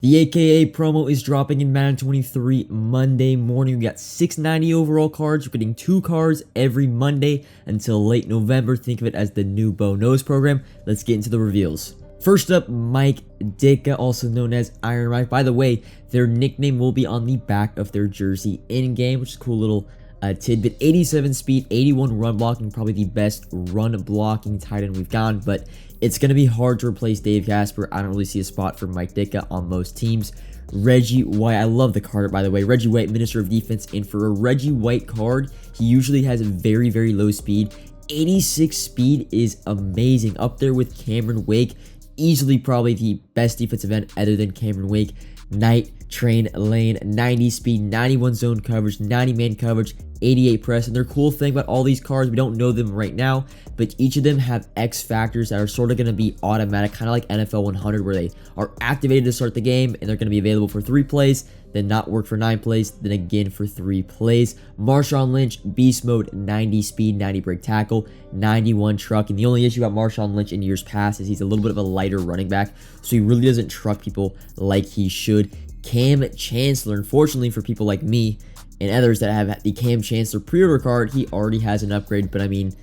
The AKA promo is dropping in Madden 23 Monday morning. We got 690 overall cards. We're getting 2 cards every Monday until late November. Think of it as the new Bo Knows program. Let's get into the reveals. First up, Mike Ditka, also known as Iron Mike. By the way, their nickname will be on the back of their jersey in-game, which is a cool little tidbit. 87 speed, 81 run blocking, probably the best run blocking tight end we've gotten, but it's going to be hard to replace Dave Casper. I don't really see a spot for Mike Ditka on most teams. Reggie White, I love the card, by the way. Reggie White, Minister of Defense, and for a Reggie White card, he usually has very, very low speed. 86 speed is amazing, up there with Cameron Wake. Easily probably the best defensive end other than Cameron Wake. Night, train, lane, 90 speed, 91 zone coverage, 90 man coverage, 88 press. And their cool thing about all these cards, we don't know them right now, but each of them have X factors that are sort of going to be automatic, kind of like NFL 100, where they are activated to start the game and they're going to be available for 3 plays, then not work for 9 plays, then again for 3 plays. Marshawn Lynch, beast mode, 90 speed, 90 break tackle, 91 truck. And the only issue about Marshawn Lynch in years past is he's a little bit of a lighter running back, so he really doesn't truck people like he should. Cam Chancellor, unfortunately for people like me and others that have the Cam Chancellor pre-order card, he already has an upgrade, but I mean,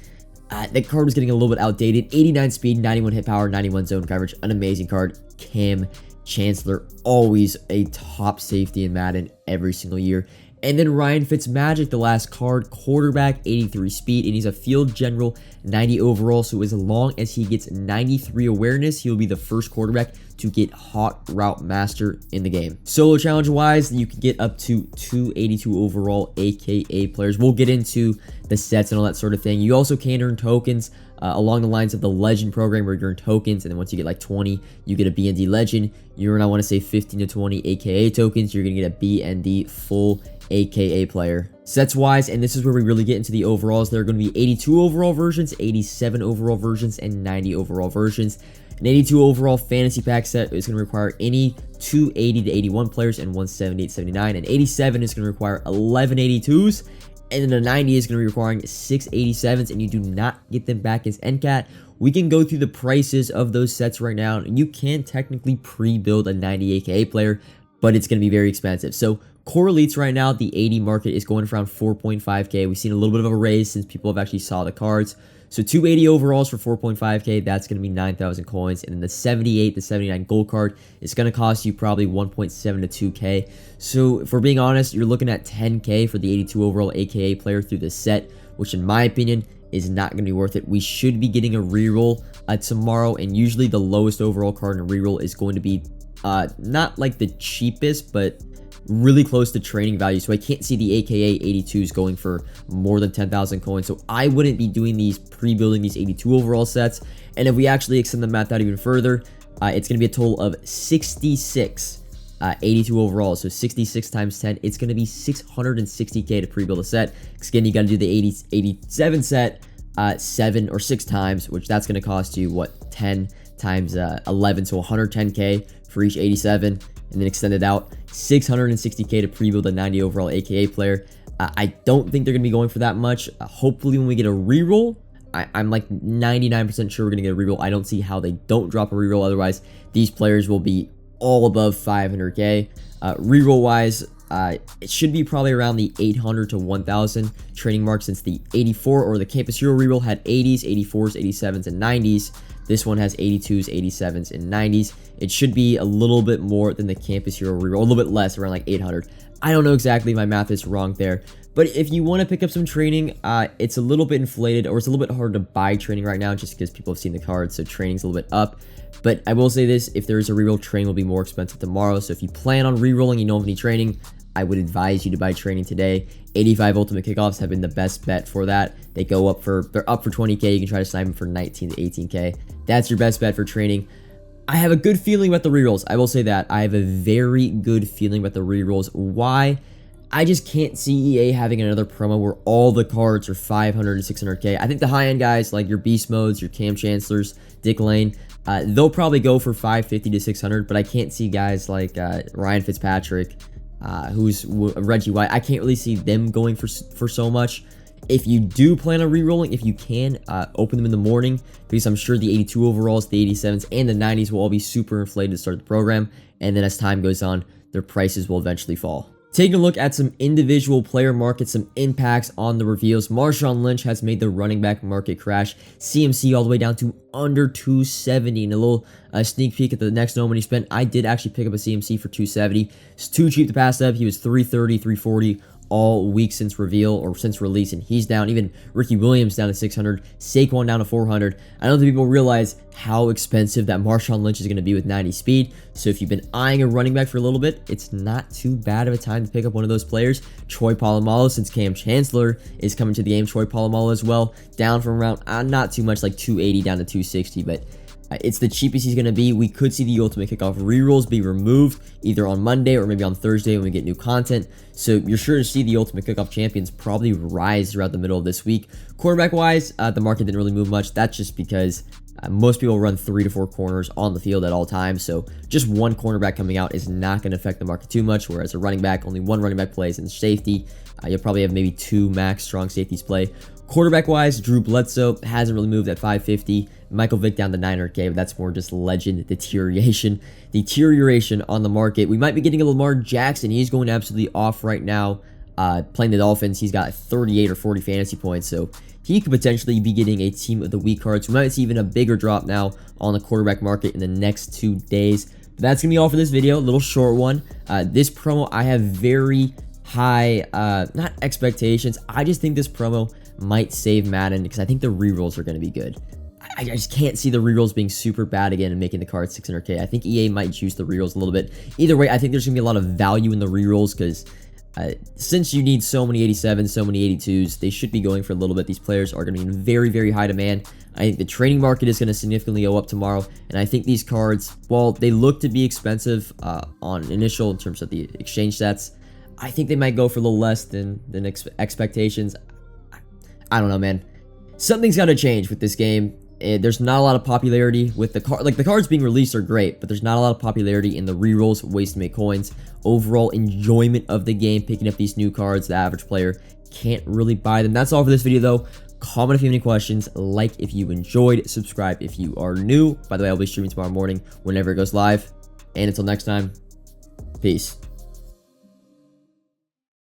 that card was getting a little bit outdated. 89 speed, 91 hit power, 91 zone coverage, an amazing card. Cam Chancellor, always a top safety in Madden every single year. And then Ryan Fitzmagic, the last card, quarterback, 83 speed, and he's a field general, 90 overall. So as long as he gets 93 awareness, he'll be the first quarterback to get Hot Route Master in the game. Solo challenge wise, you can get up to 282 overall AKA players. We'll get into the sets and all that sort of thing. You also can earn tokens along the lines of the Legend program, where you earn tokens, and then once you get like 20, you get a BND Legend. You earn, I want to say, 15 to 20 AKA tokens. You're going to get a BND full AKA player. Sets wise, and this is where we really get into the overalls, there are going to be 82 overall versions, 87 overall versions, and 90 overall versions. An 82 overall fantasy pack set is going to require any 280 to 81 players and 178 to 79. And 87 is going to require 11 82s. And then a 90 is going to be requiring 6 87s, and you do not get them back as NCAT. We can go through the prices of those sets right now, and you can technically pre-build a 90 AKA player, but it's going to be very expensive. So core elites right now, the 80 market is going around 4.5k. We've seen a little bit of a raise since people have actually saw the cards. So 280 overalls for 4.5k, that's going to be 9,000 coins. And then the 78 to 79 gold card is going to cost you probably 1.7 to 2k. So if we're being honest, you're looking at 10k for the 82 overall AKA player through this set, which in my opinion is not going to be worth it. We should be getting a reroll tomorrow, and usually the lowest overall card in a reroll is going to be not like the cheapest, but really close to training value. So I can't see the AKA 82s going for more than 10,000 coins. So I wouldn't be doing these, pre-building these 82 overall sets. And if we actually extend the math out even further, it's going to be a total of 66 82 overall. So 66 times 10, it's going to be 660k to pre-build a set. Because again, you got to do the 87 set 7 or 6 times, which that's going to cost you, what, 10 times 11, so 110k for each 87. And then extend it out, 660k to pre-build a 90 overall AKA player. I don't think they're going to be going for that much. Hopefully when we get a reroll, I'm like 99% sure we're going to get a reroll. I don't see how they don't drop a reroll. Otherwise, these players will be all above 500k. Reroll wise, it should be probably around the 800 to 1000 training mark, since the 84 or the Campus Hero reroll had 80s, 84s, 87s, and 90s. This one has 82s, 87s, and 90s. It should be a little bit more than the Campus Hero reroll, a little bit less, around like 800. I don't know exactly, my math is wrong there. But if you want to pick up some training, it's a little bit inflated, or it's a little bit hard to buy training right now just because people have seen the cards, so training's a little bit up. But I will say this, if there is a reroll, training will be more expensive tomorrow. So if you plan on rerolling, you don't have any training, I would advise you to buy training today. 85 ultimate kickoffs have been the best bet for that. They're up for 20k. You can try to sign them for 19 to 18k. That's your best bet for training. I have a good feeling about the rerolls. I will say that. I have a very good feeling about the rerolls. Why? I just can't see EA having another promo where all the cards are 500 to 600k. I think the high-end guys, like your beast modes, your Cam Chancellors, Dick Lane, they'll probably go for 550 to 600, but I can't see guys like Ryan Fitzpatrick, who's Reggie White. I can't really see them going for so much. If you do plan on re-rolling, if you can, open them in the morning, because I'm sure the 82 overalls, the 87s, and the 90s will all be super inflated to start the program. and then as time goes on, their prices will eventually fall. Taking a look at some individual player markets, some impacts on the reveals. Marshawn Lynch has made the running back market crash. CMC all the way down to under 270. And a little sneak peek at the next no money spent. I did actually pick up a CMC for 270. It's too cheap to pass up. He was 330, 340 all week since reveal or since release, and he's down. Even Ricky Williams down to 600, Saquon down to 400. I don't think people realize how expensive that Marshawn Lynch is going to be with 90 speed. So if you've been eyeing a running back for a little bit, it's not too bad of a time to pick up one of those players. Troy Polamalu, since Cam Chancellor is coming to the game, Troy Polamalu as well, down from around not too much, like 280 down to 260, but it's the cheapest he's going to be. We could see the ultimate kickoff rerolls be removed either on Monday or maybe on Thursday when we get new content. So you're sure to see the ultimate kickoff champions probably rise throughout the middle of this week. Quarterback wise, the market didn't really move much. That's just because most people run 3 to 4 corners on the field at all times. So just one cornerback coming out is not going to affect the market too much. Whereas a running back, only one running back plays, and safety, you'll probably have maybe 2 max strong safeties play. Quarterback wise, Drew Bledsoe hasn't really moved at 550. Michael Vick down to 900K, but that's more just legend deterioration on the market. We might be getting a Lamar Jackson. He's going absolutely off right now, playing the Dolphins. He's got 38 or 40 fantasy points, so he could potentially be getting a team of the week card. So we might see even a bigger drop now on the quarterback market in the next 2 days. But that's gonna be all for this video. A little short one. This promo, I have very high, not expectations. I just think this promo might save Madden because I think the rerolls are going to be good. I just can't see the rerolls being super bad again and making the card 600K. I think EA might juice the rerolls a little bit. Either way, I think there's going to be a lot of value in the rerolls because since you need so many 87s, so many 82s, they should be going for a little bit. These players are going to be in very, very high demand. I think the trading market is going to significantly go up tomorrow, and I think these cards, while they look to be expensive on initial in terms of the exchange sets, I think they might go for a little less than expectations. I don't know, man. Something's got to change with this game. There's not a lot of popularity with the card. Like, the cards being released are great, but there's not a lot of popularity in the rerolls, ways to make coins. Overall enjoyment of the game, picking up these new cards, the average player can't really buy them. That's all for this video, though. Comment if you have any questions, like if you enjoyed, subscribe if you are new. By the way, I'll be streaming tomorrow morning whenever it goes live. And until next time, peace.